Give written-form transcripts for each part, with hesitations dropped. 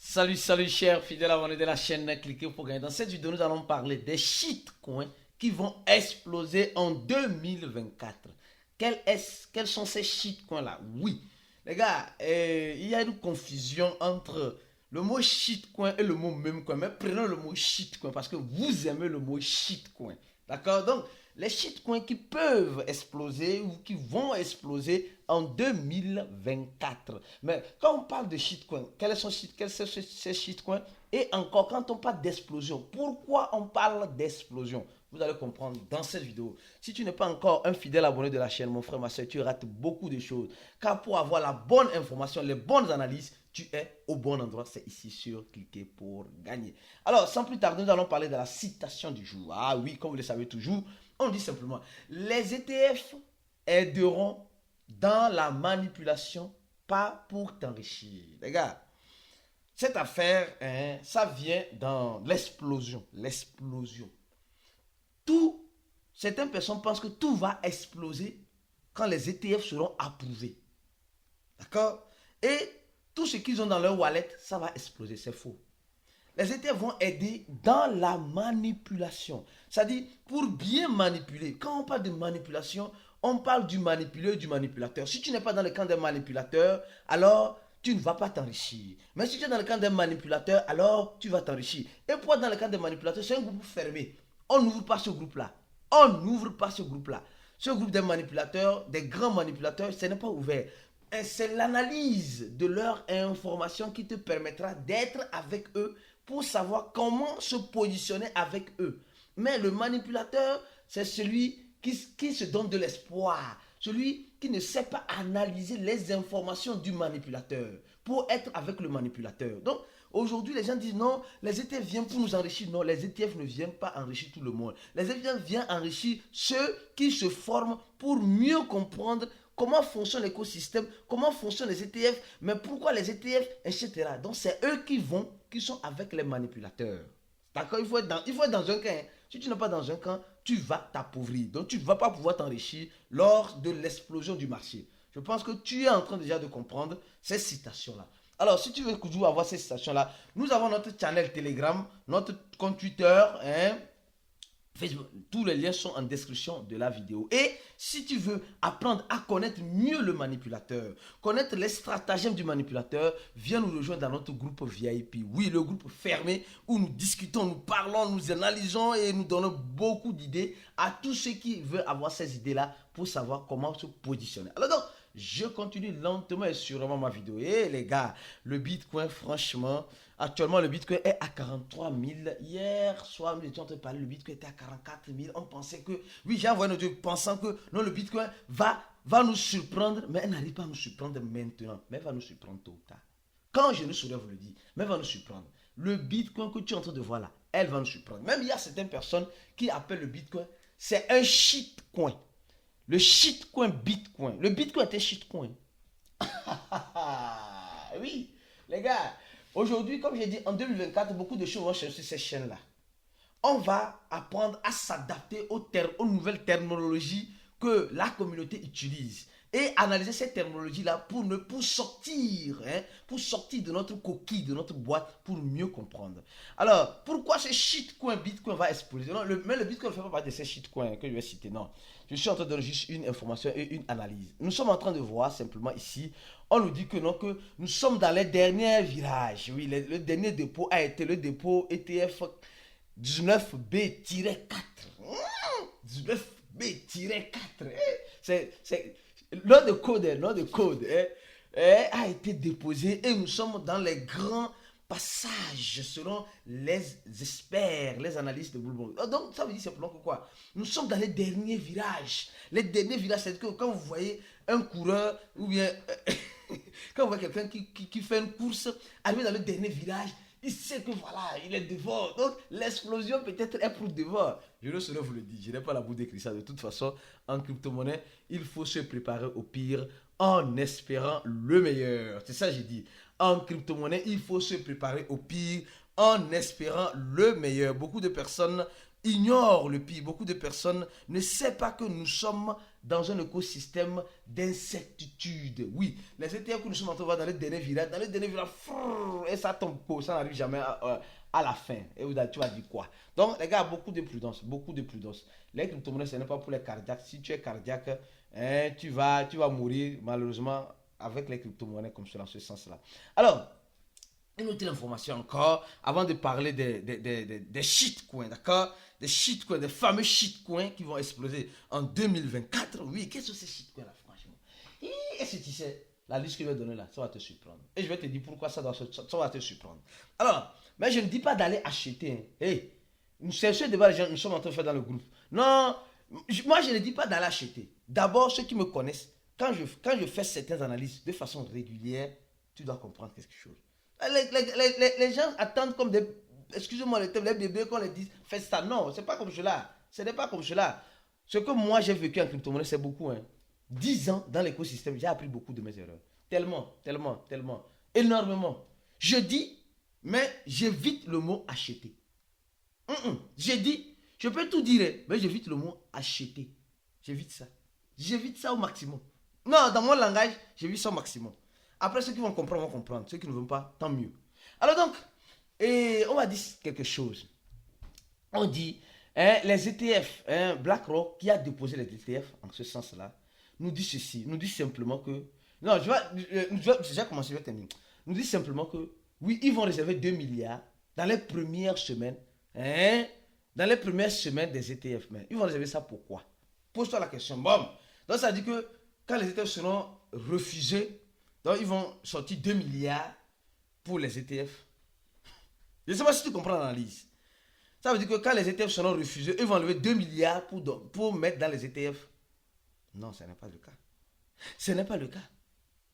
Salut chers fidèles abonnés de la chaîne, cliquez pour gagner. Dans cette vidéo, nous allons parler des shitcoins qui vont exploser en 2024. Quels sont ces shitcoins-là? Oui, les gars, il y a une confusion entre le mot shitcoin et le mot memecoin. Mais prenons le mot shitcoin parce que vous aimez le mot shitcoin. D'accord? Donc, les shitcoins qui peuvent exploser ou qui vont exploser en 2024. Mais quand on parle de shitcoins, quels sont ces shitcoins? Et encore, quand on parle d'explosion, pourquoi on parle d'explosion? Vous allez comprendre dans cette vidéo. Si tu n'es pas encore un fidèle abonné de la chaîne, mon frère, ma soeur, tu rates beaucoup de choses. Car pour avoir la bonne information, les bonnes analyses, tu es au bon endroit. C'est ici sur Cliquez pour gagner. Alors, sans plus tarder, nous allons parler de la citation du jour. Ah oui, comme vous le savez toujours, on dit simplement, les ETF aideront dans la manipulation, pas pour t'enrichir. Les gars, cette affaire, ça vient dans l'explosion. L'explosion. Certaines personnes pensent que tout va exploser quand les ETF seront approuvés. D'accord? Et tout ce qu'ils ont dans leur wallet, ça va exploser. C'est faux. Les ETF vont aider dans la manipulation. C'est-à-dire, pour bien manipuler. Quand on parle de manipulation, on parle du manipuleur et du manipulateur. Si tu n'es pas dans le camp des manipulateurs, alors tu ne vas pas t'enrichir. Mais si tu es dans le camp des manipulateurs, alors tu vas t'enrichir. Et pour être dans le camp des manipulateurs, c'est un groupe fermé. On n'ouvre pas ce groupe-là. On n'ouvre pas ce groupe-là. Ce groupe des manipulateurs, des grands manipulateurs, ce n'est pas ouvert. C'est l'analyse de leur information qui te permettra d'être avec eux pour savoir comment se positionner avec eux. Mais le manipulateur, c'est celui qui se donne de l'espoir. Celui qui ne sait pas analyser les informations du manipulateur pour être avec le manipulateur. Donc, aujourd'hui, les gens disent non, les ETF viennent pour nous enrichir. Non, les ETF ne viennent pas enrichir tout le monde. Les ETF viennent enrichir ceux qui se forment pour mieux comprendre comment fonctionne l'écosystème, comment fonctionnent les ETF, mais pourquoi les ETF, etc. Donc, c'est eux qui sont avec les manipulateurs. D'accord? Il faut être dans un camp. Si tu n'es pas dans un camp, tu vas t'appauvrir. Donc, tu ne vas pas pouvoir t'enrichir lors de l'explosion du marché. Je pense que tu es en train déjà de comprendre ces citations-là. Alors, si tu veux toujours avoir ces citations-là, nous avons notre channel Telegram, notre compte Twitter, Facebook. Tous les liens sont en description de la vidéo. Et si tu veux apprendre à connaître mieux le manipulateur, connaître les stratagèmes du manipulateur, viens nous rejoindre dans notre groupe VIP. Oui, le groupe fermé où nous discutons, nous parlons, nous analysons et nous donnons beaucoup d'idées à tous ceux qui veulent avoir ces idées-là pour savoir comment se positionner. Alors donc, je continue lentement et sûrement ma vidéo. Et les gars, le Bitcoin, franchement, actuellement le Bitcoin est à 43 000. Hier soir, nous étions en train de parler, le Bitcoin était à 44 000. On pensait que, oui, j'ai envoyé nos dieux pensant que non, le Bitcoin va nous surprendre, mais elle n'arrive pas à nous surprendre maintenant, mais elle va nous surprendre tôt ou tard. Quand je ne saurais vous le dire, mais elle va nous surprendre. Le Bitcoin que tu es en train de voir là, elle va nous surprendre. Même il y a certaines personnes qui appellent le Bitcoin, c'est un shitcoin. Le shitcoin Bitcoin. Le Bitcoin est un shitcoin. Oui, les gars. Aujourd'hui, comme j'ai dit, en 2024, beaucoup de choses vont changer sur ces chaînes-là. On va apprendre à s'adapter aux nouvelles terminologies que la communauté utilise. Et analyser ces terminologies-là pour sortir de notre coquille, de notre boîte, pour mieux comprendre. Alors, pourquoi ce shitcoin Bitcoin va exploser? Non, mais le Bitcoin ne fait pas partie de ces shitcoins que je vais citer, non. Je suis en train de donner juste une information et une analyse. Nous sommes en train de voir simplement ici, on nous dit que non, que nous sommes dans les derniers virages. Oui, le dernier dépôt a été le dépôt ETF 19B-4. 19B-4. C'est nom de code a été déposé et nous sommes dans les grands passages selon les experts, les analystes de Bloomberg. Donc ça veut dire simplement que quoi? Nous sommes dans les derniers virages. Les derniers virages, c'est que quand vous voyez un coureur ou bien quand vous voyez quelqu'un qui fait une course, arrivé dans le dernier virage, il sait que voilà, il est devant. Donc, l'explosion peut-être est pour devant. Je ne saurais vous le dire. Je n'ai pas la boule d'écrire ça. De toute façon, en crypto-monnaie, il faut se préparer au pire en espérant le meilleur. C'est ça que j'ai dit. En crypto-monnaie, il faut se préparer au pire en espérant le meilleur. Beaucoup de personnes ignorent le pire. Beaucoup de personnes ne savent pas que nous sommes dans un écosystème d'incertitude. Oui, les ETF que nous sommes en train de voir dans les derniers virages, et ça tombe, ça n'arrive jamais à la fin. Et tu vas dire quoi? Donc, les gars, beaucoup de prudence, beaucoup de prudence. Les crypto-monnaies, ce n'est pas pour les cardiaques. Si tu es cardiaque, hein, tu vas mourir malheureusement avec les crypto-monnaies comme cela, dans ce sens-là. Alors, une autre information encore, avant de parler des shitcoins, d'accord? Des shitcoins, des fameux shitcoins qui vont exploser en 2024. Oui, qu'est-ce que c'est ces shitcoins là, franchement? Est-ce que tu sais, la liste que je vais donner là, ça va te surprendre. Et je vais te dire pourquoi ça va te surprendre. Alors, mais je ne dis pas d'aller acheter. Hein. Hey, c'est ce débat que nous sommes en train de faire dans le groupe. Non, moi je ne dis pas d'aller acheter. D'abord, ceux qui me connaissent, quand je fais certaines analyses de façon régulière, tu dois comprendre quelque chose. Les gens attendent comme des, excusez-moi le terme, les bébés qu'on les dise, faites ça. Non, c'est pas comme cela. Ce n'est pas comme cela. Ce que moi j'ai vécu en crypto-monnaie, c'est beaucoup. Hein. 10 ans dans l'écosystème, j'ai appris beaucoup de mes erreurs. Tellement, tellement, tellement. Énormément. Je dis, mais j'évite le mot acheter. J'ai dit, je peux tout dire, mais j'évite le mot acheter. J'évite ça. J'évite ça au maximum. Non, dans mon langage, j'évite ça au maximum. Après, ceux qui vont comprendre. Ceux qui ne vont pas, tant mieux. Alors donc, on va dire quelque chose. On dit, les ETF, BlackRock, qui a déposé les ETF en ce sens-là, nous dit ceci. Nous dit simplement que... Non, je vais commencer, je vais terminer. Nous dit simplement que, oui, ils vont réserver 2 milliards dans les premières semaines. Dans les premières semaines des ETF. Mais ils vont réserver ça pourquoi? Pose-toi la question. Bon. Donc, ça dit que quand les ETF seront refusés, donc, ils vont sortir 2 milliards pour les ETF. Je ne sais pas si tu comprends l'analyse. Ça veut dire que quand les ETF seront refusés, ils vont enlever 2 milliards pour mettre dans les ETF. Non, ce n'est pas le cas. Ce n'est pas le cas.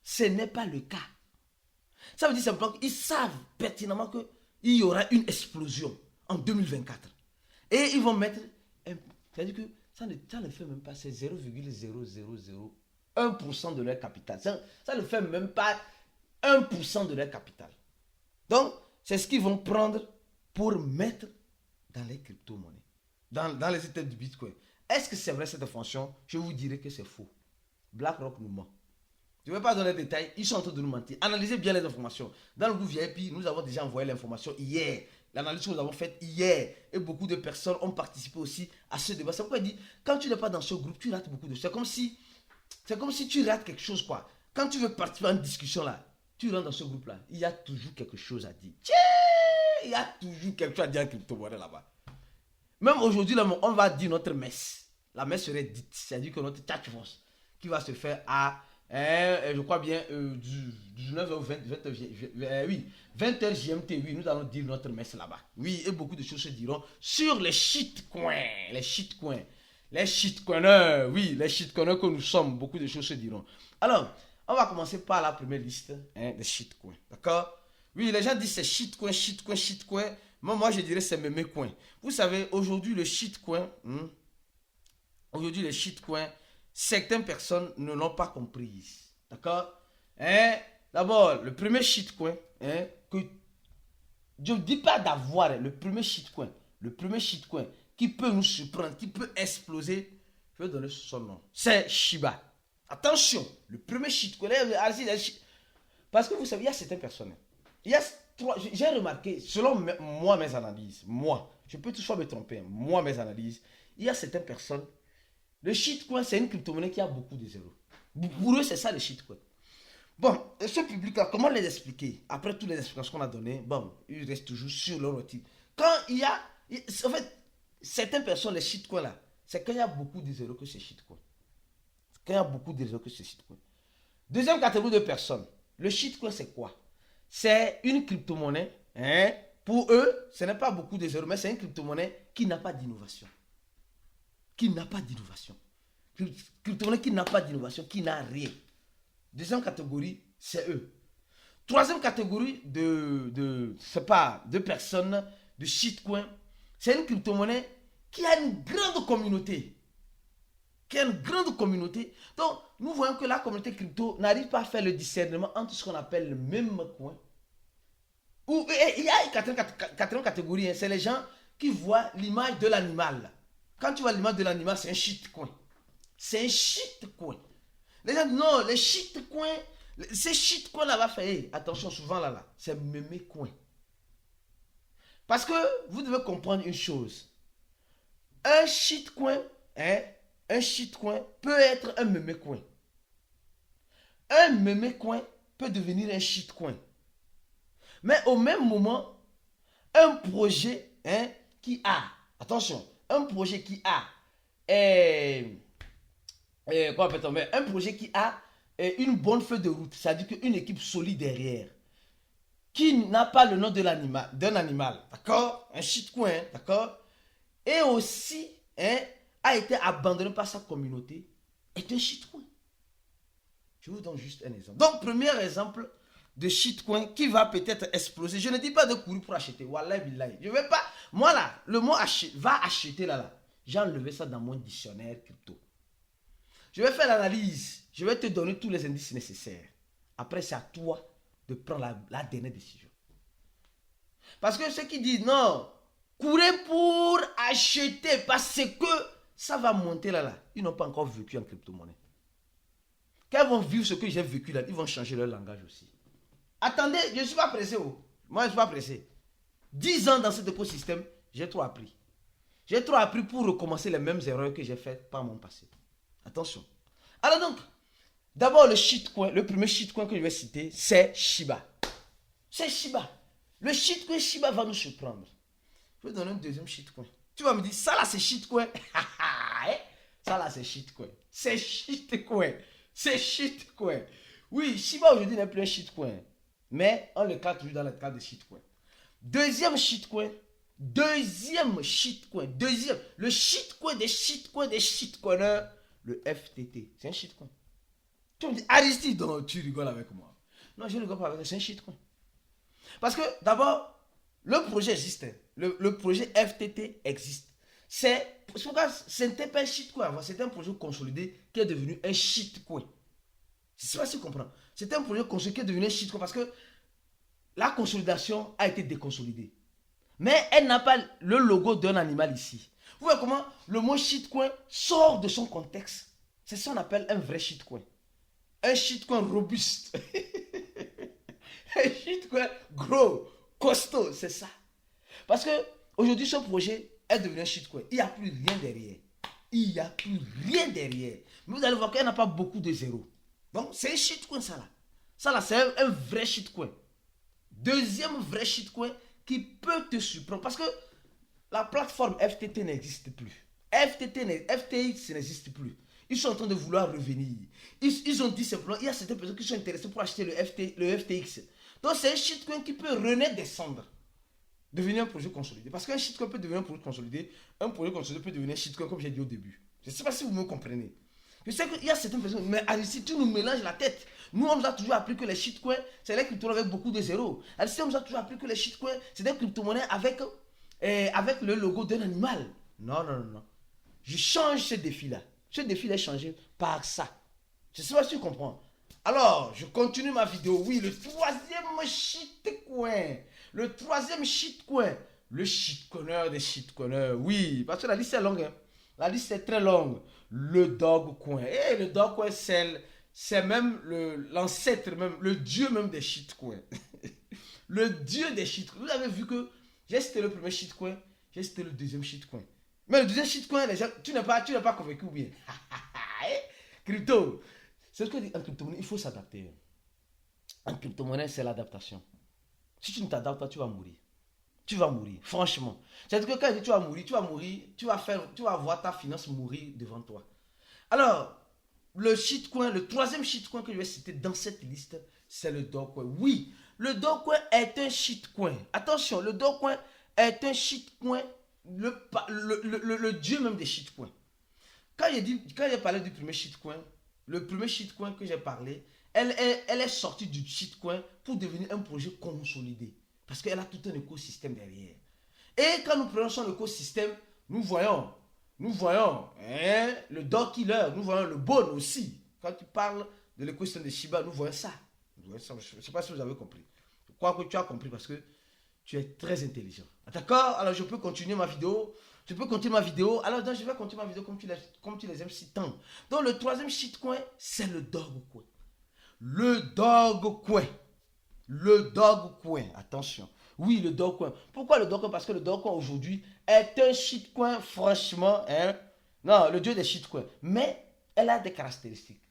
Ce n'est pas le cas. Ça veut dire simplement qu'ils savent pertinemment qu'il y aura une explosion en 2024. Et ils vont mettre... C'est-à-dire que ça ne fait même pas, c'est 0,0001% de leur capital. Ça ne fait même pas 1% de leur capital. Donc, c'est ce qu'ils vont prendre pour mettre dans les crypto-monnaies, dans les ETF du Bitcoin. Est-ce que c'est vrai cette information? Je vous dirai que c'est faux. BlackRock nous ment. Je ne vais pas donner des détails, ils sont en train de nous mentir. Analysez bien les informations. Dans le groupe VIP, nous avons déjà envoyé l'information hier. L'analyse que nous avons faite hier. Et beaucoup de personnes ont participé aussi à ce débat. C'est pourquoi il dit, quand tu n'es pas dans ce groupe, tu rates beaucoup de choses. C'est comme si tu rates quelque chose, quoi. Quand tu veux participer à une discussion là, tu rentres dans ce groupe là, il y a toujours quelque chose à dire. Il y a toujours quelque chose à dire en crypto-monnaie là-bas. Même aujourd'hui, là, on va dire notre messe. La messe serait dite. C'est-à-dire que notre chat force qui va se faire à, je crois bien, du 19h au 20h GMT. Oui, nous allons dire notre messe là-bas. Oui, et beaucoup de choses se diront sur les shitcoins. Les shitcoins. Les shitcoiners. Oui, les shitcoiners que nous sommes. Beaucoup de choses se diront. Alors, on va commencer par la première liste des shitcoins. D'accord? Oui, les gens disent c'est shitcoin, shitcoin, shitcoin. Moi, je dirais c'est mémé coin. Vous savez, aujourd'hui, le shitcoin, certaines personnes ne l'ont pas comprise. D'accord? D'abord, le premier shitcoin, que je ne dis pas d'avoir, le premier shitcoin qui peut nous surprendre, qui peut exploser, je vais donner son nom. C'est Shiba. Attention, le premier shitcoin, parce que vous savez, il y a certaines personnes. J'ai remarqué, selon moi, mes analyses, je peux toutefois me tromper, mes analyses, il y a certaines personnes, le shitcoin, c'est une crypto-monnaie qui a beaucoup de zéros. Pour eux, c'est ça le shitcoin. Bon, ce public-là, comment les expliquer? Après toutes les explications qu'on a données, bon, ils restent toujours sur leur outil. Quand il y a, en fait, certaines personnes, les shitcoins là, c'est quand il y a beaucoup de zéros que c'est shitcoin. Quand il y a beaucoup de zéros que c'est shitcoin. Deuxième catégorie de personnes, le shitcoin, c'est quoi? C'est une crypto-monnaie, pour eux, ce n'est pas beaucoup de zéros, mais c'est une crypto-monnaie qui n'a pas d'innovation. Crypto-monnaie qui n'a pas d'innovation, qui n'a rien. Deuxième catégorie, c'est eux. Troisième catégorie de personnes, de shitcoin, c'est une crypto-monnaie qui a une grande communauté. Donc, nous voyons que la communauté crypto n'arrive pas à faire le discernement entre ce qu'on appelle le même coin. Il y a une quatrième catégorie, c'est les gens qui voient l'image de l'animal. Quand tu vois l'image de l'animal, c'est un shitcoin. C'est un shitcoin. Les gens disent non, les shitcoins, ces shitcoins là va faire, attention, souvent là, c'est mémé coin. Parce que vous devez comprendre une chose. Un shitcoin, un shitcoin peut être un mémé coin. Un mémé coin peut devenir un shitcoin. Mais au même moment, un projet qui a, attention, un projet qui a, un projet qui a une bonne feuille de route, c'est-à-dire qu'une équipe solide derrière, qui n'a pas le nom de l'animal, d'un animal, d'accord, un shitcoin, d'accord, et aussi a été abandonné par sa communauté, est un shitcoin. Je vous donne juste un exemple. Donc, premier exemple de shitcoin qui va peut-être exploser. Je ne dis pas de courir pour acheter. Wallah billahi. Je ne vais pas. Moi là, le mot va acheter là. J'ai enlevé ça dans mon dictionnaire crypto. Je vais faire l'analyse. Je vais te donner tous les indices nécessaires. Après, c'est à toi de prendre la dernière décision. Parce que ceux qui disent non, courez pour acheter parce que ça va monter là. Ils n'ont pas encore vécu en crypto-monnaie. Quand ils vont vivre ce que j'ai vécu là, ils vont changer leur langage aussi. Attendez, je ne suis pas pressé. Moi, je ne suis pas pressé. 10 ans dans cet écosystème, j'ai trop appris. J'ai trop appris pour recommencer les mêmes erreurs que j'ai faites par mon passé. Attention. Alors donc, d'abord le shitcoin, le premier shitcoin que je vais citer, c'est Shiba. C'est Shiba. Le shitcoin Shiba va nous surprendre. Je vais donner un deuxième shitcoin. Tu vas me dire, ça là c'est shitcoin. Ça là c'est shitcoin. C'est shitcoin. C'est shitcoin. Oui, Shiba aujourd'hui n'est plus un shitcoin. Mais on le cadre toujours dans le cadre de shitcoin. Deuxième shitcoin. Le shitcoin des shitcoiners, le FTT. C'est un shitcoin. Tu me dis, Aristide, donc, tu rigoles avec moi. Non, je ne rigole pas avec toi, c'est un shitcoin. Parce que d'abord, le projet existe. Le projet FTT existe. C'est pourquoi ce n'était pas un shitcoin avant, c'était un projet consolidé qui est devenu un shitcoin. Je ne sais pas si tu comprends. C'était un projet consolidé qui est devenu un shitcoin parce que la consolidation a été déconsolidée. Mais elle n'a pas le logo d'un animal ici. Vous voyez comment le mot shitcoin sort de son contexte. C'est ça qu'on appelle un vrai shitcoin. Un shitcoin robuste. Un shitcoin gros, costaud, c'est ça. Parce que aujourd'hui, ce projet est devenu un shitcoin. Il n'y a plus rien derrière. Il n'y a plus rien derrière. Mais vous allez voir qu'il n'y a pas beaucoup de zéros. Donc, c'est un shitcoin, ça là. Ça là, c'est un vrai shitcoin. Deuxième vrai shitcoin qui peut te surprendre. Parce que la plateforme FTT n'existe plus. FTX n'existe plus. Ils sont en train de vouloir revenir. Ils ont dit simplement, il y a certaines personnes qui sont intéressées pour acheter le FTX. Donc, c'est un shitcoin qui peut renaître descendre. Devenir un projet consolidé. Parce qu'un shitcoin peut devenir un projet consolidé. Un projet consolidé peut devenir un shitcoin, comme j'ai dit au début. Je ne sais pas si vous me comprenez. Je sais qu'il y a certaines personnes, mais Aristide, tu nous mélanges la tête. Nous, on nous a toujours appris que les shitcoins, c'est des crypto-monnaies avec beaucoup de zéros. Aristide, on nous a toujours appris que les shitcoins, c'est des crypto-monnaies avec le logo d'un animal. Non, non, non, non. Je change ce défi-là. Ce défi-là est changé par ça. Je ne sais pas si tu comprends. Alors, je continue ma vidéo. Oui, le troisième shitcoin. Le troisième shitcoin. Le shitcoiner des shitcoiners. Oui, parce que la liste est longue. Hein. La liste est très longue. Le Dogecoin. Et le Dogecoin, c'est même l'ancêtre, même, le dieu même des shitcoins. Le dieu des shitcoins. Vous avez vu que j'ai cité le premier shitcoin, j'ai cité le deuxième shitcoin. Mais le deuxième shitcoin, les gens, tu n'es pas convaincu ou bien? Crypto. C'est ce que je dis en crypto-monnaie, il faut s'adapter. En crypto-monnaie, c'est l'adaptation. Si tu ne t'adaptes pas, tu vas mourir. Tu vas mourir, franchement. C'est-à-dire que quand tu vas mourir, tu vas voir ta finance mourir devant toi. Alors, le shitcoin, le troisième shitcoin que je vais citer dans cette liste, c'est le Dogecoin. Oui, le Dogecoin est un shitcoin. Attention, le Dogecoin est un shitcoin, le dieu même des shitcoins. Quand j'ai parlé du premier shitcoin, le premier shitcoin que j'ai parlé, elle est sortie du shitcoin pour devenir un projet consolidé. Parce qu'elle a tout un écosystème derrière. Et quand nous prenons son écosystème, nous voyons le dog killer, nous voyons le bon aussi. Quand tu parles de l'écosystème de Shiba, nous voyons ça. Je ne sais pas si vous avez compris. Je crois que tu as compris parce que tu es très intelligent. D'accord? Alors, je peux continuer ma vidéo. Je peux continuer ma vidéo. Alors, donc, je vais continuer ma vidéo comme tu les aimes si tant. Donc, le troisième shitcoin, c'est le Dogecoin. Le Dogecoin. Le Dogecoin. Attention. Oui, le Dogecoin. Pourquoi le Dogecoin? Parce que le Dogecoin aujourd'hui est un shitcoin, franchement. Hein? Non, le dieu des shitcoins. Mais elle a des caractéristiques.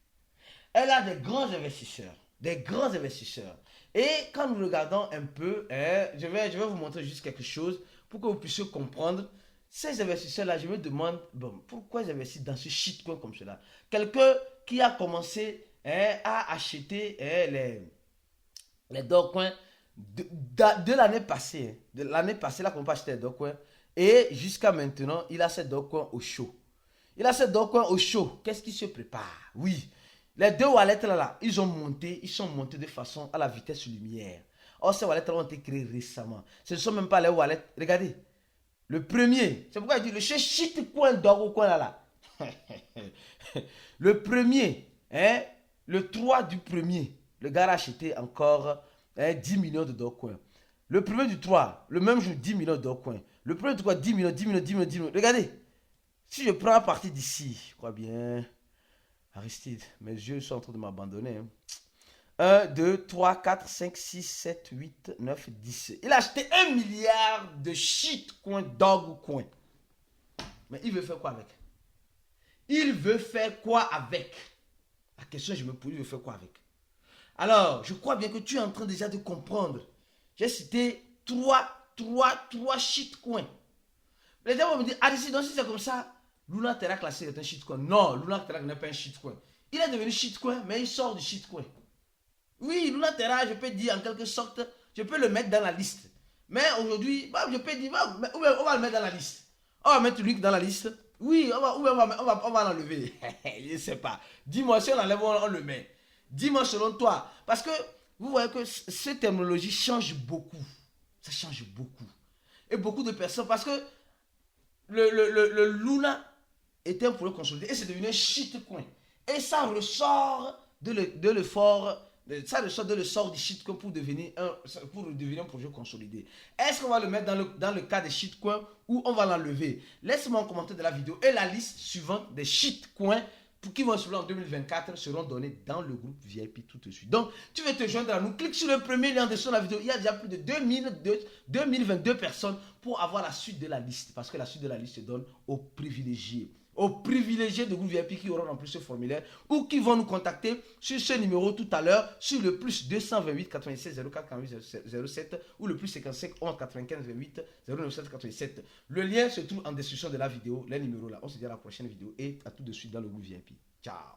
Elle a des grands investisseurs. Des grands investisseurs. Et quand nous regardons un peu, hein, je vais vous montrer juste quelque chose pour que vous puissiez comprendre. Ces investisseurs-là, je me demande, bon, pourquoi ils investissent dans ce shitcoin comme cela? Quelqu'un qui a commencé hein, à acheter hein, les Dogecoins de l'année passée. Hein. De l'année passée, là, qu'on peut acheter les Dogecoins. Et jusqu'à maintenant, il a ces Dogecoins au chaud. Il a ces Dogecoins au chaud. Qu'est-ce qui se prépare? Oui. Les deux wallets là, ils sont montés de façon à la vitesse lumière. Or, ces wallets là ont été créés récemment. Ce ne sont même pas les wallets. Regardez. Le premier, c'est pourquoi il dit le shitcoin Dogecoin là. Le premier, hein, le 3 du premier, le gars a acheté encore hein, 10 millions de Dogecoin. Le premier du 3, le même jour, 10 millions de Dogecoin. Le premier du 3, 10 millions, 10 millions, 10 millions, 10 millions. Regardez, si je prends à partir d'ici, je crois bien, Aristide, mes yeux sont en train de m'abandonner. Hein. 1, 2, 3, 4, 5, 6, 7, 8, 9, 10. Il a acheté 1 milliard de shitcoin, Dogecoin. Mais il veut faire quoi avec? Il veut faire quoi avec? La question je me pose, il veut faire quoi avec? Alors, je crois bien que tu es en train déjà de comprendre. J'ai cité 3 shitcoins. Les gens vont me dire, ah, si c'est comme ça, Luna Terra classé est un shitcoin. Non, Luna Terra n'est pas un shitcoin. Il est devenu shitcoin, mais il sort du shitcoin. Oui, Luna Terra, je peux dire en quelque sorte, je peux le mettre dans la liste. Mais aujourd'hui, je peux dire, on va le mettre dans la liste. On va mettre Luc dans la liste. Oui, on va l'enlever. Je ne sais pas. Dis-moi, si on l'enlève, on le met. Dis-moi selon toi. Parce que vous voyez que cette terminologie change beaucoup. Ça change beaucoup. Et beaucoup de personnes, parce que le Luna était un projet consolidé et c'est devenu un shitcoin. Et ça ressort de l'effort. Ça ressort de l'essor du shitcoin pour devenir un projet consolidé. Est-ce qu'on va le mettre dans le cas des shitcoins ou on va l'enlever? Laisse-moi un commentaire de la vidéo et la liste suivante des shitcoins qui vont se en 2024 seront donnés dans le groupe VIP tout de suite. Donc, tu veux te joindre à nous, clique sur le premier lien en dessous de la vidéo. Il y a déjà plus de 2022 personnes pour avoir la suite de la liste. Parce que la suite de la liste se donne aux privilégiés. Aux privilégiés de groupe VIP qui auront rempli ce formulaire ou qui vont nous contacter sur ce numéro tout à l'heure sur le plus 228 96 04 48 07 ou le plus 55 11 95 28 09 87. Le lien se trouve en description de la vidéo, les numéros là. On se dit à la prochaine vidéo et à tout de suite dans le groupe VIP. Ciao.